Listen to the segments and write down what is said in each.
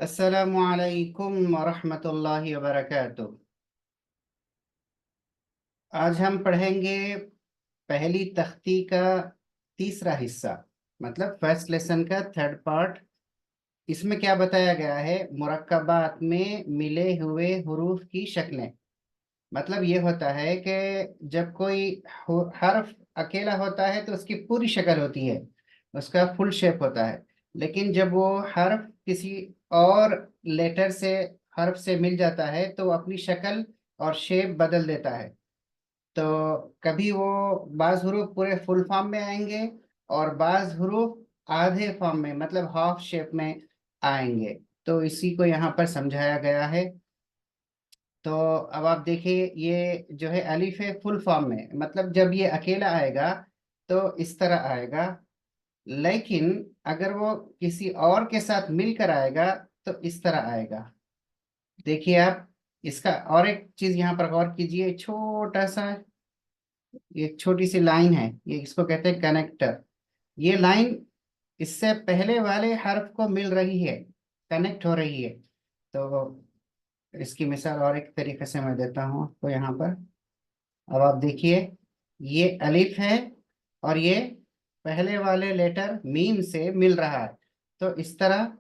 अस्सलामुअलैकुम वरहमतुल्लाहि वबरकातुह। आज हम पढ़ेंगे पहली तख्ती का तीसरा हिस्सा, मतलब फर्स्ट लेसन का थर्ड पार्ट। इसमें क्या बताया गया है? मुरक्कबात में मिले हुए हुरूफ की शक्लें। मतलब ये होता है कि जब कोई हर्फ अकेला होता है तो उसकी पूरी शक्ल होती है, उसका फुल शेप होता है। लेकिन जब वो हर्फ किसी और लेटर से, हर्फ से मिल जाता है तो वो अपनी शक्ल और शेप बदल देता है। तो कभी वो बाज हुरूफ पूरे फुल फॉर्म में आएंगे और बाज हुरूफ आधे फॉर्म में, मतलब हाफ शेप में आएंगे। तो इसी को यहाँ पर समझाया गया है। तो अब आप देखिए, ये जो है अलिफ है फुल फॉर्म में, मतलब जब ये अकेला आएगा तो इस तरह आएगा। लेकिन अगर वो किसी और के साथ मिलकर आएगा तो इस तरह आएगा। देखिए आप, इसका और एक चीज यहाँ पर गौर कीजिए। छोटा सा एक छोटी सी लाइन है, ये इसको कहते हैं कनेक्टर। ये लाइन इससे पहले वाले हर्फ को मिल रही है, कनेक्ट हो रही है। तो इसकी मिसाल और एक तरीके से मैं देता हूँ आपको यहाँ पर। अब आप देखिए, ये अलिफ है और ये पहले वाले लेटर मीम से मिल रहा है, तो इस तरह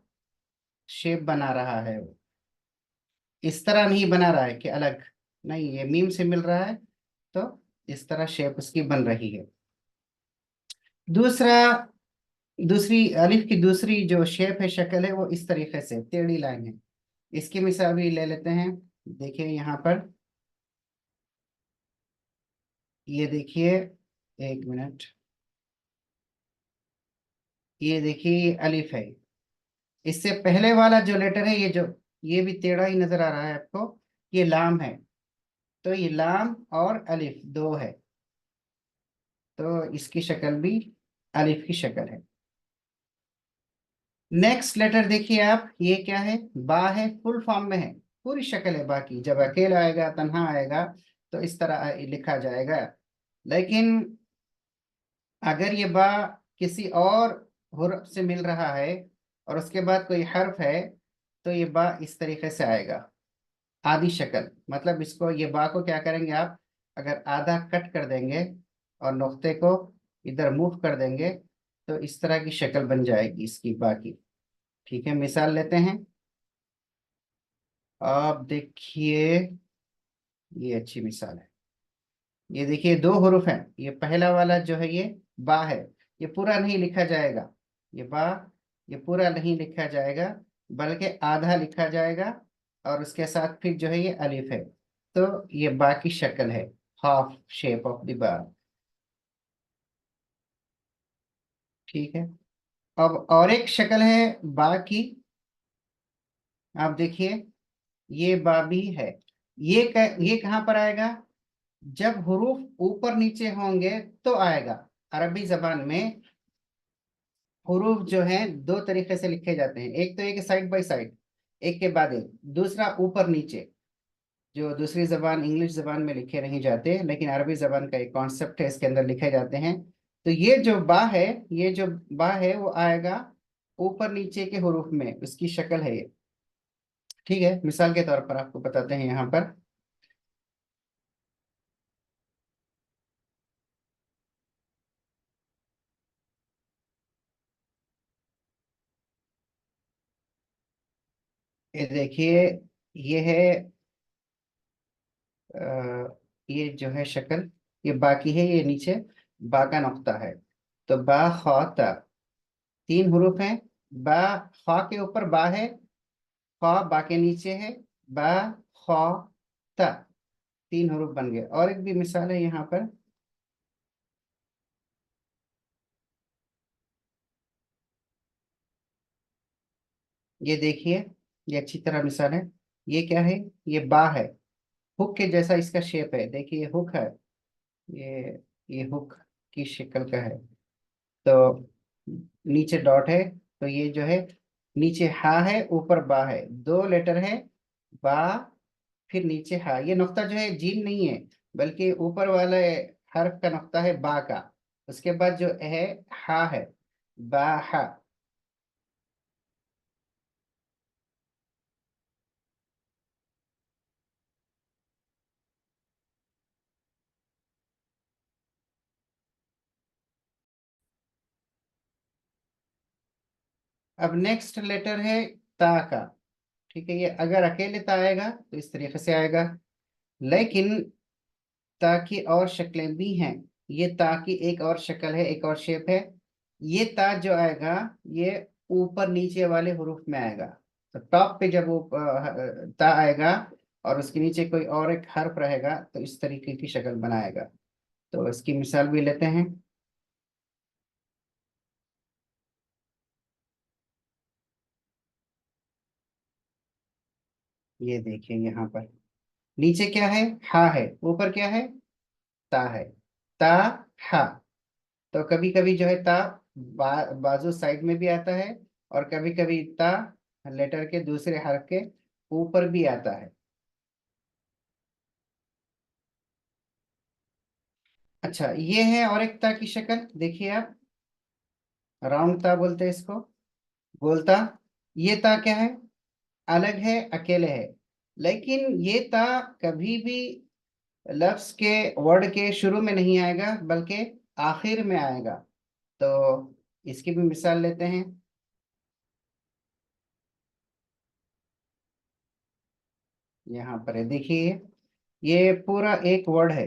शेप बना रहा है वो। इस तरह नहीं बना रहा है कि अलग, नहीं, ये मीम से मिल रहा है तो इस तरह शेप उसकी बन रही है। दूसरा, दूसरी अलिफ की दूसरी जो शेप है, शक्ल है, वो इस तरीके से टेढ़ी लाइन है। इसकी मिसाल भी ले लेते हैं। देखिए यहाँ पर, ये देखिए, एक मिनट, ये देखिए, ये अलिफ है। इससे पहले वाला जो लेटर है, ये भी टेढ़ा ही नजर आ रहा है आपको, ये लाम है। तो ये लाम और अलिफ दो है, तो इसकी शक्ल भी अलिफ की शक्ल है। नेक्स्ट लेटर देखिए आप, ये क्या है? बा है, फुल फॉर्म में है, पूरी शक्ल है। बाकी जब अकेला आएगा, तन्हा आएगा, तो इस तरह लिखा जाएगा। लेकिन अगर ये बा किसी और हुर्फ से मिल रहा है और उसके बाद कोई हर्फ है, तो ये बा इस तरीके से आएगा, आधी शक्ल। मतलब इसको, ये बा को क्या करेंगे आप, अगर आधा कट कर देंगे और नुक्ते को इधर मूव कर देंगे तो इस तरह की शक्ल बन जाएगी इसकी बा की। ठीक है, मिसाल लेते हैं। आप देखिए, ये अच्छी मिसाल है। ये देखिए, दो हरूफ हैं। ये पहला वाला जो है, ये बा है। ये पूरा नहीं लिखा जाएगा, ये बा, ये पूरा नहीं लिखा जाएगा, बल्कि आधा लिखा जाएगा। और उसके साथ फिर जो है ये अलिफ है। तो ये बा की शक्ल है, हाफ शेप ऑफ द बा। ठीक है। अब और एक शक्ल है बा की। आप देखिए, ये बा भी है। ये कहाँ पर आएगा? जब हुरूफ ऊपर नीचे होंगे तो आएगा। अरबी जबान में हुरूफ जो हैं दो तरीके से लिखे जाते हैं। एक तो एक साइड बाय साइड, एक के बाद एक। दूसरा ऊपर नीचे, जो दूसरी जबान इंग्लिश जबान में लिखे नहीं जाते, लेकिन अरबी जबान का एक कॉन्सेप्ट है, इसके अंदर लिखे जाते हैं। तो ये जो बा है, ये जो बा है वो आएगा ऊपर नीचे के हुरूफ में, उसकी शक्ल है ये। ठीक है, मिसाल के तौर पर आपको बताते हैं यहाँ पर। ये देखिए, ये है, ये जो है शक्ल, ये बा की है, ये नीचे बा का नुक्ता है। तो बा खा ता, तीन हुरूफ हैं। बा, खा के ऊपर बा है, खा बा के नीचे है, बा खा ता, तीन हुरूफ बन गए। और एक भी मिसाल है यहाँ पर। ये देखिए, ये अच्छी तरह मिसाल है। ये क्या है? ये बा है, हुक के जैसा इसका शेप है। देखिए, ये हुक है, ये ये हुक की शक्ल का है। तो नीचे डॉट है, तो ये जो है, नीचे हा है, ऊपर बा है, दो लेटर है, बा, फिर नीचे हा। ये नुक्ता जो है जीम नहीं है, बल्कि ऊपर वाले हर्फ का नुक्ता है बा का। उसके बाद जो है हा है, बा हा। अब नेक्स्ट लेटर है ता का। ठीक है, ये अगर अकेले ता आएगा तो इस तरीके से आएगा, लेकिन ता की और शक्लें भी हैं। ये ता की एक और शक्ल है, एक और शेप है। ये ता जो आएगा, ये ऊपर नीचे वाले हरूफ में आएगा। तो टॉप पे जब वो ता आएगा और उसके नीचे कोई और एक हर्फ रहेगा तो इस तरीके की शक्ल बनाएगा। तो इसकी मिसाल भी लेते हैं। ये देखिए यहाँ पर नीचे क्या है, हा है, ऊपर क्या है, ता है। ता, हा। तो कभी कभी जो है ता बाजू साइड में भी आता है, और कभी कभी ता लेटर के दूसरे हर्फ के ऊपर भी आता है। अच्छा, ये है और एक ता की शक्ल, देखिए आप, राउंड ता बोलते हैं इसको, गोल ता। ये ता क्या है, अलग है, अकेले है। लेकिन ये ता कभी भी लफ्ज के, वर्ड के शुरू में नहीं आएगा, बल्कि आखिर में आएगा। तो इसकी भी मिसाल लेते हैं। यहाँ पर है, देखिए, ये पूरा एक वर्ड है।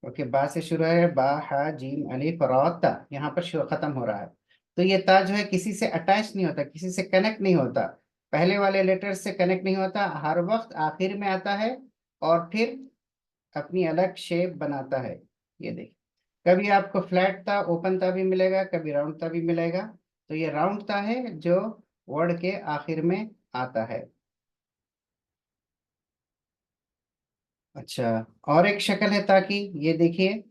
ओके, बा से शुरू है, बा हा जीम अलिफ रा ता, यहाँ पर शुरू खत्म हो रहा है। तो ये ता जो है किसी से अटैच नहीं होता, किसी से कनेक्ट नहीं होता, पहले वाले लेटर से कनेक्ट नहीं होता, हर वक्त आखिर में आता है, और फिर अपनी अलग शेप बनाता है। ये देखिए, कभी आपको फ्लैट ता, ओपन ता भी मिलेगा, कभी राउंड ता भी मिलेगा। तो ये राउंड ता है जो वर्ड के आखिर में आता है। अच्छा, और एक शक्ल है ता की, ये देखिए,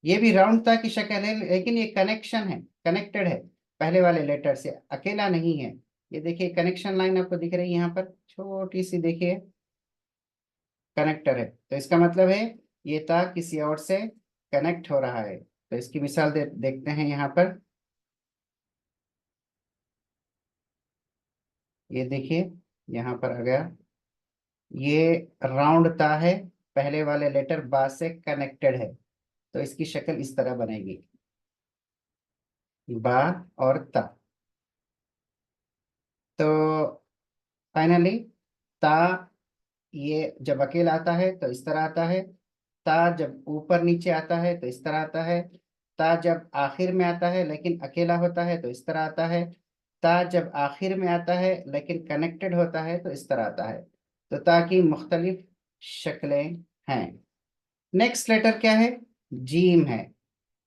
ये भी राउंड ता की शक्ल है, लेकिन ये कनेक्शन है, कनेक्टेड है पहले वाले लेटर से, अकेला नहीं है। ये देखिए, कनेक्शन लाइन आपको दिख रही है यहाँ पर, छोटी सी, देखिए, कनेक्टर है। तो इसका मतलब है ये ता किसी और से कनेक्ट हो रहा है। तो इसकी मिसाल देखते हैं यहाँ पर। ये देखिए, यहाँ पर आ गया, ये राउंड ता है, पहले वाले लेटर बा से कनेक्टेड है। तो इसकी शक्ल इस तरह बनेगी, बा और ता। तो फाइनली ता, ये जब अकेला आता है तो इस तरह आता है। ता जब ऊपर नीचे आता है तो इस तरह आता है। ता जब आखिर में आता है लेकिन अकेला होता है तो इस तरह आता है। ता जब आखिर में आता है लेकिन कनेक्टेड होता है तो इस तरह आता है। तो ता की मुख्तलिफ शक्लें हैं। नेक्स्ट लेटर क्या है, जीम है।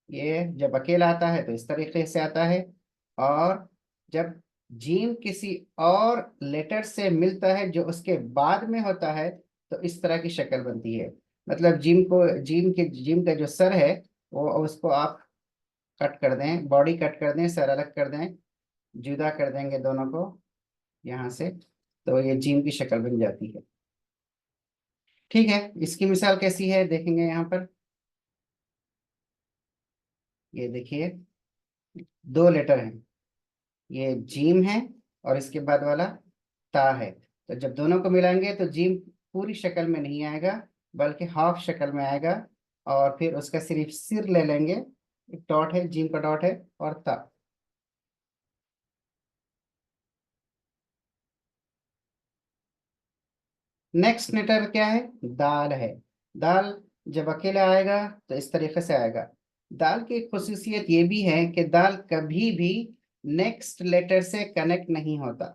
ये जब अकेला आता है तो इस तरीके से आता है, और जब जीम किसी और लेटर से मिलता है जो उसके बाद में होता है तो इस तरह की शक्ल बनती है। मतलब जीम का जो सर है, वो उसको आप कट कर दें, बॉडी कट कर दें, सर अलग कर दें, जुदा कर देंगे दोनों को यहाँ से, तो ये जीम की शक्ल बन जाती है। ठीक है, इसकी मिसाल कैसी है देखेंगे यहाँ पर। ये देखिए, दो लेटर हैं, ये जीम है और इसके बाद वाला ता है। तो जब दोनों को मिलाएंगे तो जीम पूरी शक्ल में नहीं आएगा, बल्कि हाफ शक्ल में आएगा, और फिर उसका सिर्फ सिर ले लेंगे, एक डॉट है, जीम का डॉट है, और ता। नेक्स्ट लेटर क्या है, दाल है। दाल जब अकेला आएगा तो इस तरीके से आएगा। दाल की एक खुसूसियत ये भी है कि दाल कभी भी नेक्स्ट लेटर से कनेक्ट नहीं होता,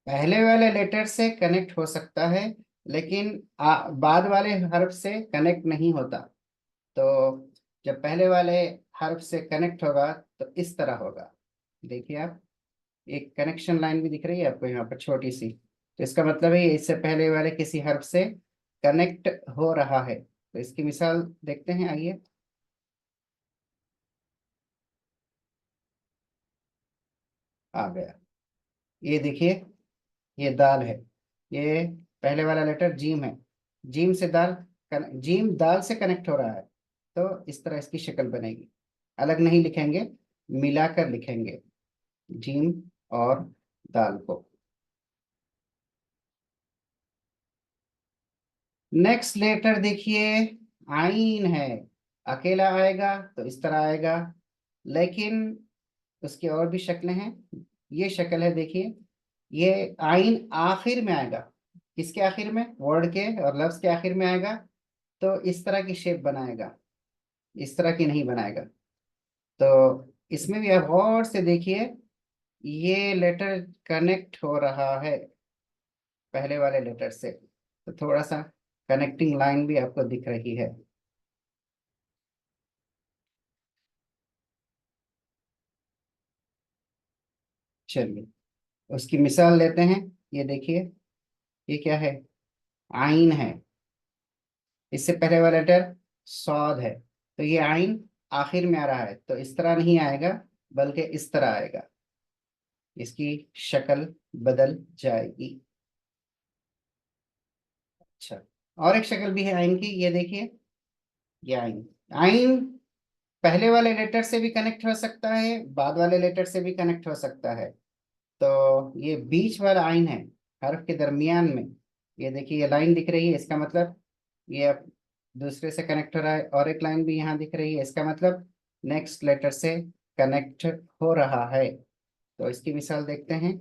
पहले वाले लेटर से कनेक्ट हो सकता है, लेकिन बाद वाले हर्फ से कनेक्ट नहीं होता। तो जब पहले वाले हर्फ से कनेक्ट होगा तो इस तरह होगा। देखिए आप, एक कनेक्शन लाइन भी दिख रही है आपको यहाँ पर, छोटी सी। तो इसका मतलब है इससे पहले वाले किसी हर्फ से कनेक्ट हो रहा है। तो इसकी मिसाल देखते हैं, आइए। आ गया, ये देखिए, ये दाल है, ये पहले वाला लेटर जीम है। जीम से दाल, जीम दाल से कनेक्ट हो रहा है, तो इस तरह इसकी शक्ल बनेगी। अलग नहीं लिखेंगे, मिलाकर लिखेंगे, जीम और दाल को। नेक्स्ट लेटर देखिए, आइन है। अकेला आएगा तो इस तरह आएगा, लेकिन उसकी और भी शक्लें हैं। ये शक्ल है, देखिए, ये आइन आखिर में आएगा। किसके आखिर में? वर्ड के और लफ्ज के आखिर में आएगा, तो इस तरह की शेप बनाएगा, इस तरह की नहीं बनाएगा। तो इसमें भी आप गौर से देखिए, ये लेटर कनेक्ट हो रहा है पहले वाले लेटर से, तो थोड़ा सा कनेक्टिंग लाइन भी आपको दिख रही है। चलिए उसकी मिसाल लेते हैं। ये देखिए, ये क्या है? आइन है। इससे पहले वाला लेटर सौद है, तो ये आइन आखिर में आ रहा है, तो इस तरह नहीं आएगा, बल्कि इस तरह आएगा। इसकी शक्ल बदल जाएगी। अच्छा, और एक शक्ल भी है आइन की, ये देखिए, ये आइन। आइन पहले वाले लेटर से भी कनेक्ट हो सकता है, बाद वाले लेटर से भी कनेक्ट हो सकता है। तो ये बीच वाला आइन है, हर्फ के दरमियान में। ये देखिए, ये लाइन दिख रही है, इसका मतलब ये अब दूसरे से कनेक्ट हो रहा है, और एक लाइन भी यहाँ दिख रही है, इसका मतलब नेक्स्ट लेटर से कनेक्ट हो रहा है। तो इसकी मिसाल देखते हैं।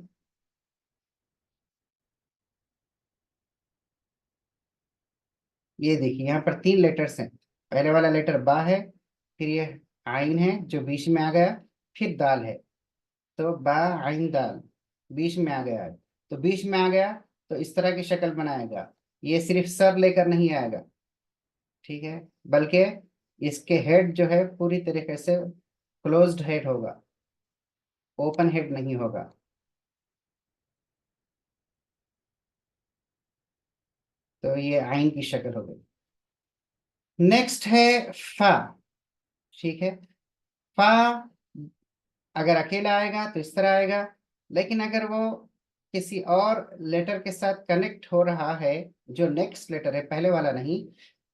ये देखिए, यहाँ पर तीन लेटर्स हैं। पहले वाला लेटर बा है, फिर ये आइन है जो बीच में आ गया, फिर दाल है। तो बा आइन दाल बीच में आ गया है, तो बीच में आ गया तो इस तरह की शक्ल बनाएगा। ये सिर्फ सर लेकर नहीं आएगा, ठीक है, बल्कि इसके हेड जो है पूरी तरीके से क्लोज्ड हेड होगा, ओपन हेड नहीं होगा। तो ये आइन की शक्ल हो गई। नेक्स्ट है फा। ठीक है, फा अगर अकेला आएगा तो इस तरह आएगा, लेकिन अगर वो किसी और लेटर के साथ कनेक्ट हो रहा है, जो नेक्स्ट लेटर है, पहले वाला नहीं,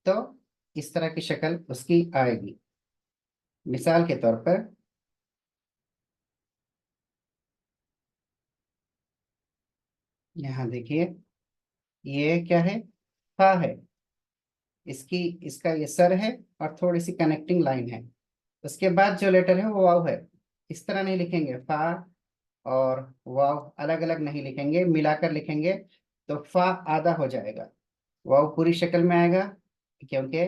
तो इस तरह की शक्ल उसकी आएगी। मिसाल के तौर पर, यहाँ देखिए, ये क्या है? फा है। इसकी इसका ये सर है, और थोड़ी सी कनेक्टिंग लाइन है। उसके बाद जो लेटर है वो वाव है। इस तरह नहीं लिखेंगे, फा और वाव अलग अलग नहीं लिखेंगे, मिलाकर लिखेंगे, तो फा आधा हो जाएगा, वाव पूरी शक्ल में आएगा, क्योंकि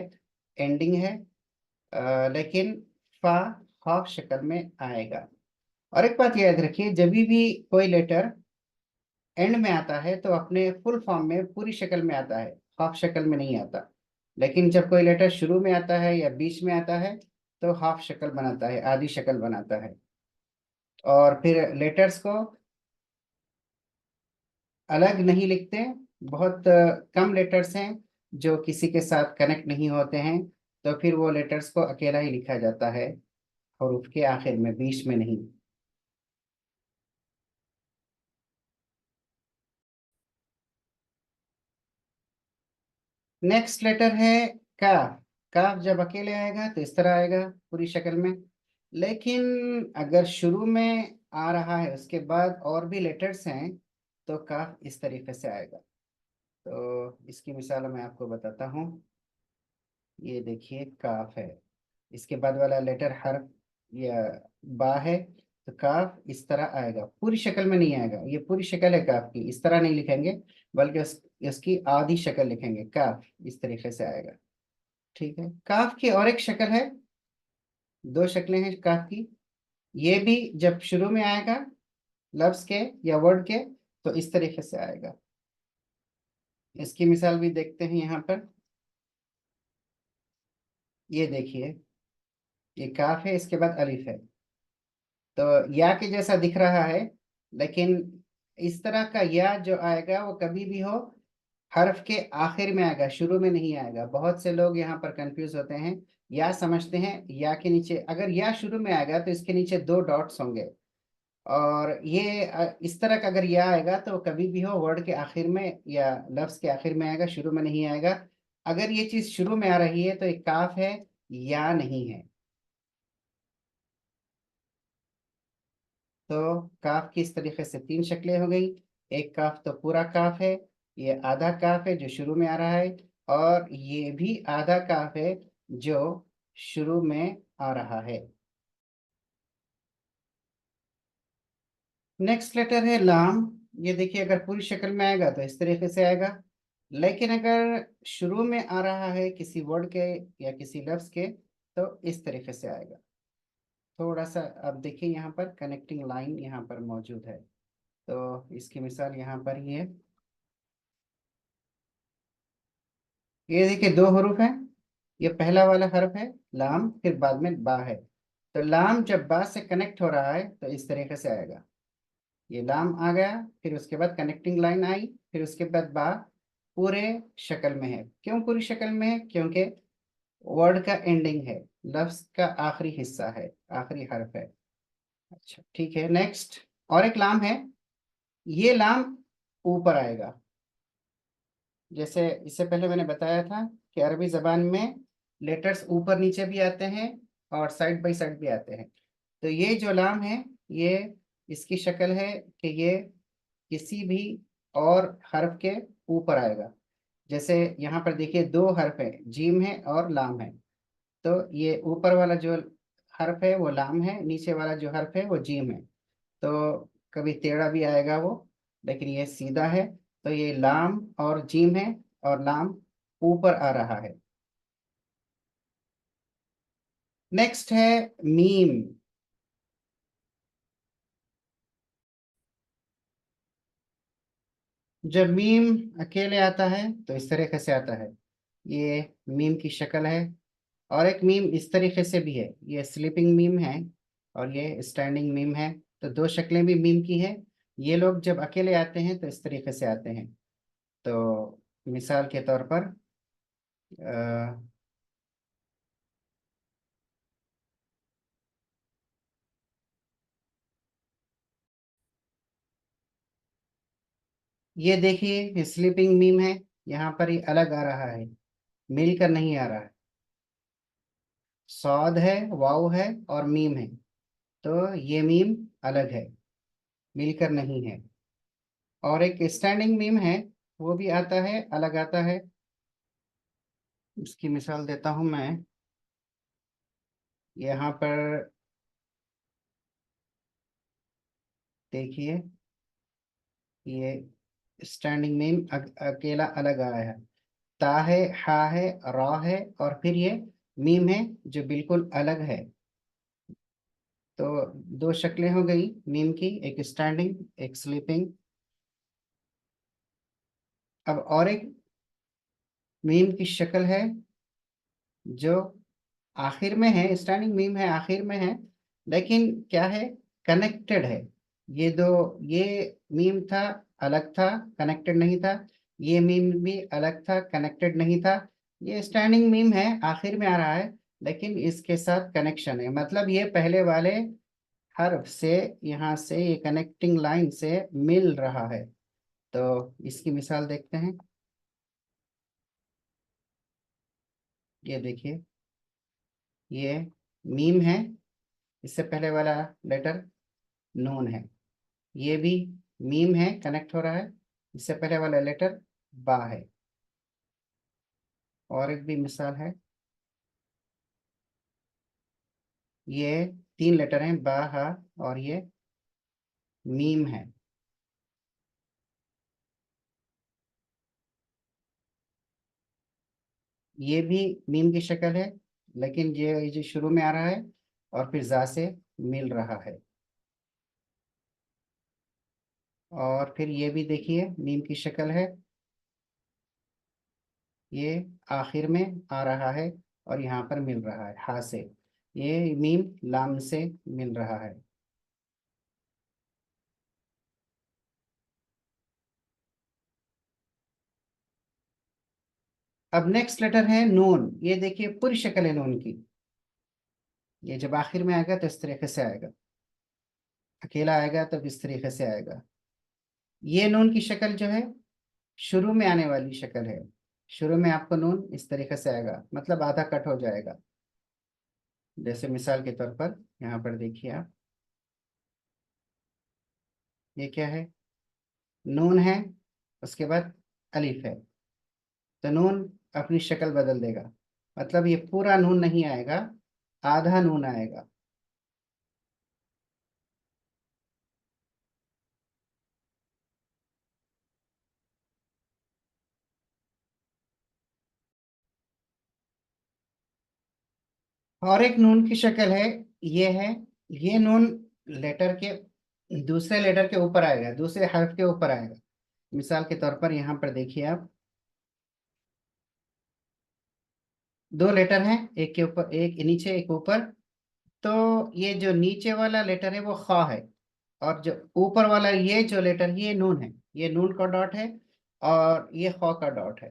एंडिंग है। लेकिन फा हाफ शक्ल में आएगा। और एक बात याद रखिए, जब भी कोई लेटर एंड में आता है तो अपने फुल फॉर्म में पूरी शक्ल में आता है, हाफ शक्ल में नहीं आता। लेकिन जब कोई लेटर शुरू में आता है या बीच में आता है, तो हाफ शक्ल बनाता है, आधी शक्ल बनाता है। और फिर लेटर्स को अलग नहीं लिखते। बहुत कम लेटर्स हैं जो किसी के साथ कनेक्ट नहीं होते हैं, तो फिर वो लेटर्स को अकेला ही लिखा जाता है, हरूफ के आखिर में, बीच में नहीं। नेक्स्ट लेटर है काफ। काफ जब अकेले आएगा तो इस तरह आएगा पूरी शक्ल में, लेकिन अगर शुरू में आ रहा है, उसके बाद और भी लेटर्स हैं, तो काफ इस तरीके से आएगा। तो इसकी मिसाल मैं आपको बताता हूँ। ये देखिए, काफ है, इसके बाद वाला लेटर हर्फ या बा है, तो काफ इस तरह आएगा, पूरी शक्ल में नहीं आएगा। ये पूरी शक्ल है काफ की, इस तरह नहीं लिखेंगे, बल्कि इसकी आधी शक्ल लिखेंगे, काफ इस तरीके से आएगा। ठीक है, काफ की और एक शक्ल है, दो शक्लें हैं काफ की। ये भी जब शुरू में आएगा लफ्ज के या वर्ड के, तो इस तरीके से आएगा। इसकी मिसाल भी देखते हैं यहाँ पर। ये देखिए, ये काफ है, इसके बाद अलिफ है, तो या के जैसा दिख रहा है, लेकिन इस तरह का या जो आएगा वो कभी भी हो हर्फ के आखिर में आएगा, शुरू में नहीं आएगा। बहुत से लोग यहाँ पर कंफ्यूज होते हैं, या समझते हैं या के नीचे, अगर या शुरू में आएगा तो इसके नीचे दो डॉट्स होंगे। और ये इस तरह का अगर या आएगा तो कभी भी हो वर्ड के आखिर में या लफ्ज के आखिर में आएगा, शुरू में नहीं आएगा। अगर ये चीज शुरू में आ रही है तो एक काफ है, या नहीं है। तो काफ की इस तरीके से तीन शक्लें हो गई। एक काफ तो पूरा काफ है, ये आधा काफ है जो शुरू में आ रहा है, और ये भी आधा काफ है जो शुरू में आ रहा है। नेक्स्ट लेटर है लाम। ये देखिए, अगर पूरी शक्ल में आएगा तो इस तरीके से आएगा, लेकिन अगर शुरू में आ रहा है किसी वर्ड के या किसी लफ्ज के तो इस तरीके से आएगा। थोड़ा सा आप देखिए, यहाँ पर कनेक्टिंग लाइन यहाँ पर मौजूद है। तो इसकी मिसाल यहाँ पर ही है। ये देखिए, दो हरूफ हैं। ये पहला वाला हर्फ है लाम, फिर बाद में बा है। तो लाम जब बा से कनेक्ट हो रहा है तो इस तरीके से आएगा। ये लाम आ गया, फिर उसके बाद कनेक्टिंग लाइन आई, फिर उसके बाद बा पूरे शक्ल में है। क्यों पूरी शक्ल में है? क्योंकि वर्ड का एंडिंग है, लफ्ज का आखिरी हिस्सा है, आखिरी हर्फ है। अच्छा ठीक है, नेक्स्ट और एक लाम है। ये लाम ऊपर आएगा। जैसे इससे पहले मैंने बताया था कि अरबी जबान में लेटर्स ऊपर नीचे भी आते हैं और साइड बाय साइड भी आते हैं। तो ये जो लाम है, ये इसकी शक्ल है कि ये किसी भी और हर्फ के ऊपर आएगा। जैसे यहाँ पर देखिए, दो हर्फ है, जीम है और लाम है। तो ये ऊपर वाला जो हर्फ है वो लाम है, नीचे वाला जो हर्फ है वो जीम है। तो कभी टेढ़ा भी आएगा वो, लेकिन ये सीधा है। तो ये लाम और जीम है, और लाम ऊपर आ रहा है। नेक्स्ट है मीम। जब मीम अकेले आता है तो इस तरीके से आता है। ये मीम की शक्ल है। और एक मीम इस तरीके से भी है, ये स्लीपिंग मीम है और ये स्टैंडिंग मीम है। तो दो शक्लें भी मीम की है। ये लोग जब अकेले आते हैं तो इस तरीके से आते हैं। तो मिसाल के तौर पर अ, ये देखिए, स्लीपिंग मीम है। यहाँ पर ये अलग आ रहा है, मिलकर नहीं आ रहा है। सौद है, वाव है और मीम है। तो ये मीम अलग है, मिलकर नहीं है। और एक स्टैंडिंग मीम है, वो भी आता है, अलग आता है। इसकी मिसाल देता हूं मैं। यहाँ पर देखिए, ये स्टैंडिंग मीम अकेला अलग आया है। ता है, हा है, रा है, और फिर ये मीम है जो बिल्कुल अलग है। तो दो शक्लें हो गई मीम की, एक स्टैंडिंग, एक स्लीपिंग। अब और एक मीम की शक्ल है जो आखिर में है, स्टैंडिंग मीम है, आखिर में है, लेकिन क्या है, कनेक्टेड है। ये दो, ये मीम था, अलग था, कनेक्टेड नहीं था। ये मीम भी अलग था, कनेक्टेड नहीं था। ये स्टैंडिंग मीम है, आखिर में आ रहा है, लेकिन इसके साथ कनेक्शन है। मतलब ये पहले वाले हर्फ से, यहाँ से ये कनेक्टिंग लाइन से मिल रहा है। तो इसकी मिसाल देखते हैं। ये देखिए, ये मीम है, इससे पहले वाला लेटर नून है। ये भी मीम है, कनेक्ट हो रहा है, इससे पहले वाला लेटर बा है। और एक भी मिसाल है। ये तीन लेटर हैं, बा, हा और ये मीम है। ये भी मीम की शक्ल है, लेकिन ये जो शुरू में आ रहा है और फिर जा से मिल रहा है। और फिर ये भी देखिए, मीम की शक्ल है। ये आखिर में आ रहा है और यहाँ पर मिल रहा है हा से। ये मीम लाम से मिल रहा है। अब नेक्स्ट लेटर है नून। ये देखिए, पूरी शक्ल है नून की। ये जब आखिर में आएगा तो इस तरीके से आएगा, अकेला आएगा तो इस तरीके से आएगा। ये नून की शक्ल जो है, शुरू में आने वाली शक्ल है। शुरू में आपको नून इस तरीके से आएगा, मतलब आधा कट हो जाएगा। जैसे मिसाल के तौर पर यहाँ पर देखिए आप, ये क्या है, नून है, उसके बाद अलिफ है। तो नून अपनी शक्ल बदल देगा, मतलब ये पूरा नून नहीं आएगा, आधा नून आएगा। और एक नून की शक्ल है, ये है। ये नून लेटर के दूसरे लेटर के ऊपर आएगा, दूसरे हर्फ के ऊपर आएगा। मिसाल के तौर पर यहाँ पर देखिए आप, दो लेटर हैं, एक के ऊपर एक नीचे एक ऊपर। तो ये जो नीचे वाला लेटर है वो खा है, और जो ऊपर वाला ये जो लेटर है ये नून है। ये नून का डॉट है और ये खा का डॉट है।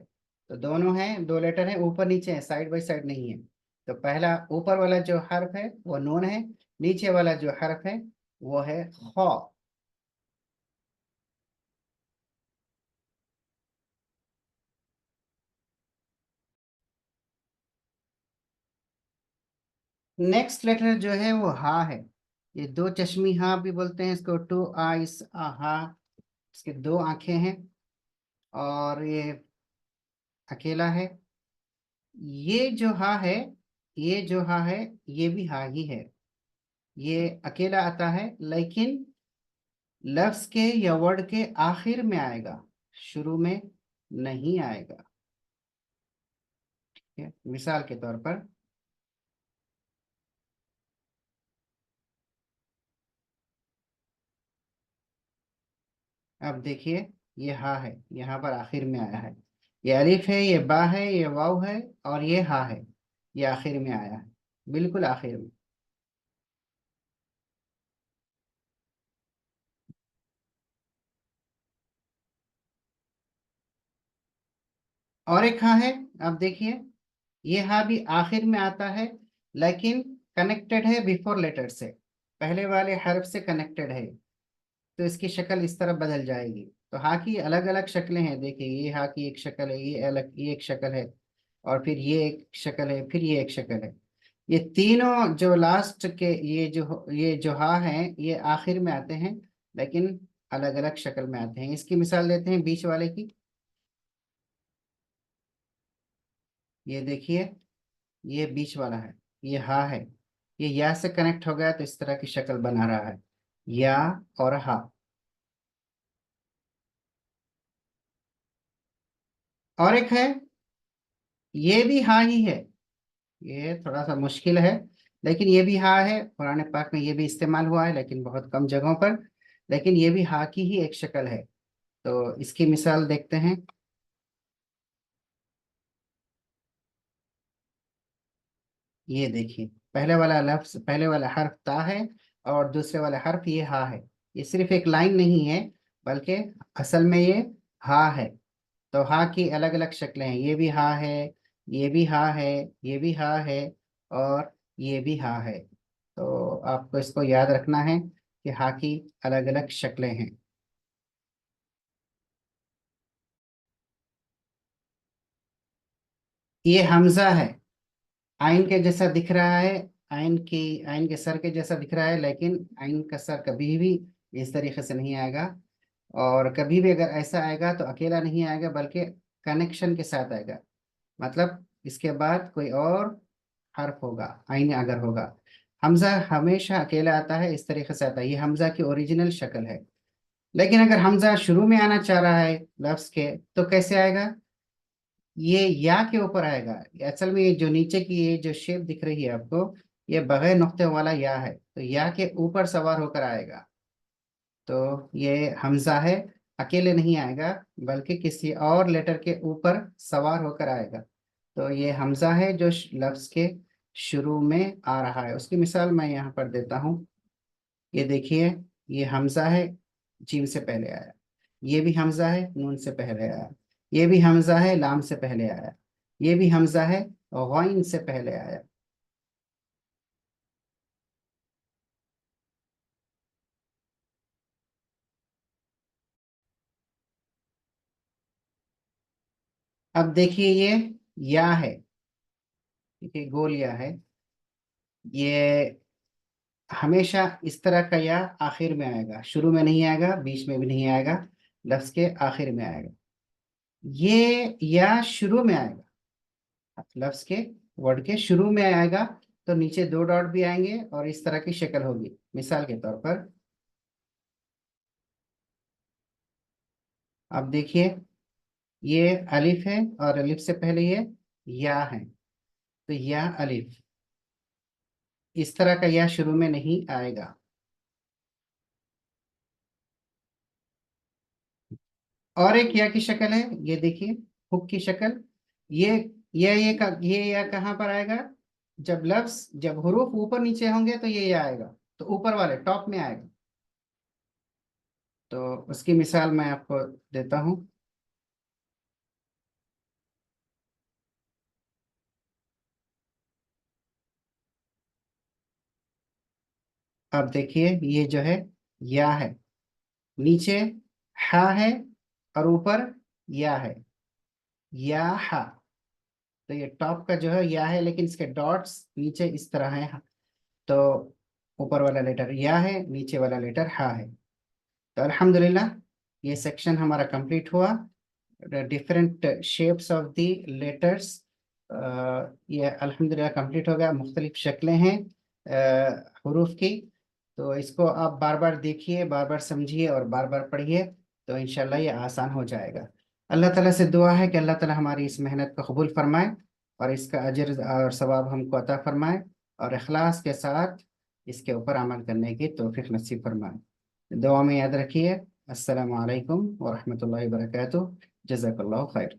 तो दोनों हैं, दो लेटर हैं, ऊपर नीचे हैं, साइड बाय साइड नहीं है। तो पहला ऊपर वाला जो हर्फ है वो नून है, नीचे वाला जो हर्फ है वो है खा। नेक्स्ट लेटर जो है वो हा है। ये दो चश्मी हा भी बोलते हैं इसको, टू आइस हा। इसके दो आंखें हैं और ये अकेला है। ये जो हा है, ये जो हा है ये भी हा ही है। ये अकेला आता है, लेकिन लफ्ज के या वर्ड के आखिर में आएगा, शुरू में नहीं आएगा। ठीक है, मिसाल के तौर पर अब देखिए, ये हा है, यहाँ पर आखिर में आया है। ये अलिफ है, ये बा है, ये वाव है, और ये हा है, ये आखिर में आया है, बिल्कुल आखिर में। और एक हा है, अब देखिए, ये हा भी आखिर में आता है, लेकिन कनेक्टेड है बिफोर लेटर से, पहले वाले हर्फ से कनेक्टेड है। तो इसकी शक्ल इस तरह बदल जाएगी। तो हा की अलग अलग शक्लें हैं, देखिए ये हा की एक शक्ल है, ये अलग ये एक शक्ल है, और फिर ये एक शक्ल है, फिर ये एक शक्ल है। ये तीनों जो लास्ट के ये जो हा हैं ये आखिर में आते हैं, लेकिन अलग अलग शक्ल में आते हैं। इसकी मिसाल देते हैं बीच वाले की। ये देखिए, ये बीच वाला है, ये हा है, ये या से कनेक्ट हो गया तो इस तरह की शक्ल बना रहा है, या और हा। और एक है, ये भी हा ही है। ये थोड़ा सा मुश्किल है, लेकिन ये भी हा है, कुरान पाक में ये भी इस्तेमाल हुआ है लेकिन बहुत कम जगहों पर। लेकिन ये भी हा की ही एक शक्ल है। तो इसकी मिसाल देखते हैं। ये देखिए, पहले वाला लफ्ज, पहले वाला हर्फ ता है, और दूसरे वाला हर्फ ये हा है। ये सिर्फ एक लाइन नहीं है, बल्कि असल में ये हा है। तो हा की अलग अलग शक्लें हैं, ये भी हा है, ये भी हा है, ये भी हा है, और ये भी हा है। तो आपको इसको याद रखना है कि हा की अलग अलग शक्लें हैं। ये हमजा है, आइन के जैसा दिख रहा है, आइन के सर के जैसा दिख रहा है, लेकिन आइन का सर कभी भी इस तरीके से नहीं आएगा। और कभी भी अगर ऐसा आएगा तो अकेला नहीं आएगा, बल्कि कनेक्शन के साथ आएगा। मतलब इसके बाद कोई और हर्फ होगा, आइन अगर होगा। हमजा हमेशा अकेला आता है, इस तरीके से आता है, ये हमजा की ओरिजिनल शक्ल है। लेकिन अगर हमजा शुरू में आना चाह रहा है लफ्ज के, तो कैसे आएगा? ये या के ऊपर आएगा। असल में ये जो नीचे की ये जो शेप दिख रही है आपको, ये बगैर नुक्ते वाला या है, तो या के ऊपर सवार होकर आएगा। तो ये हमजा है, अकेले नहीं आएगा, बल्कि किसी और लेटर के ऊपर सवार होकर आएगा। तो ये हमजा है जो लफ्ज के शुरू में आ रहा है। उसकी मिसाल मैं यहाँ पर देता हूँ। ये देखिए, ये हमजा है, जीम से पहले आया। ये भी हमजा है, नून से पहले आया। ये भी हमजा है, लाम से पहले आया। ये भी हमजा है, गौइन से पहले आया। अब देखिए, ये या है, ठीक है, गोल या है। ये हमेशा इस तरह का या आखिर में आएगा, शुरू में नहीं आएगा, बीच में भी नहीं आएगा, लफ्ज के आखिर में आएगा। ये या शुरू में आएगा, लफ्ज के वर्ड के शुरू में आएगा, तो नीचे दो डॉट भी आएंगे और इस तरह की शक्ल होगी। मिसाल के तौर पर आप देखिए, ये अलिफ है, और अलिफ से पहले ये या है, तो या अलिफ। इस तरह का या शुरू में नहीं आएगा। और एक या की शक्ल है, ये देखिए, हुक की शक्ल। ये ये या कहाँ पर आएगा? जब लफ्ज, जब हुरूफ ऊपर नीचे होंगे तो ये या आएगा, तो ऊपर वाले टॉप में आएगा। तो उसकी मिसाल मैं आपको देता हूँ। अब देखिए, ये जो है या है, नीचे हा है, और ऊपर या है, या हा। तो ये टॉप का जो है या है, लेकिन इसके डॉट्स नीचे इस तरह है। तो ऊपर वाला लेटर या है, नीचे वाला लेटर हा है। तो अल्हम्दुलिल्लाह, ये सेक्शन हमारा कंप्लीट हुआ। Different shapes of the letters, ये अल्हम्दुलिल्लाह कंप्लीट हो गया। मुख्तलिफ शक्लें हैं हरूफ की। तो इसको आप बार बार देखिए, बार बार समझिए और बार बार पढ़िए, तो इंशाल्लाह ये आसान हो जाएगा। अल्लाह ताला से दुआ है कि अल्लाह ताला हमारी इस मेहनत को कबूल फरमाए, और इसका अजर और सवाब हमको अता फरमाए, और इखलास के साथ इसके ऊपर अमल करने की तौफीक नसीब फरमाए। दुआ में याद रखिए। अस्सलामु अलैकुम व रहमतुल्लाहि व बरकातुहू। जज़ाकल्लाहु खैर।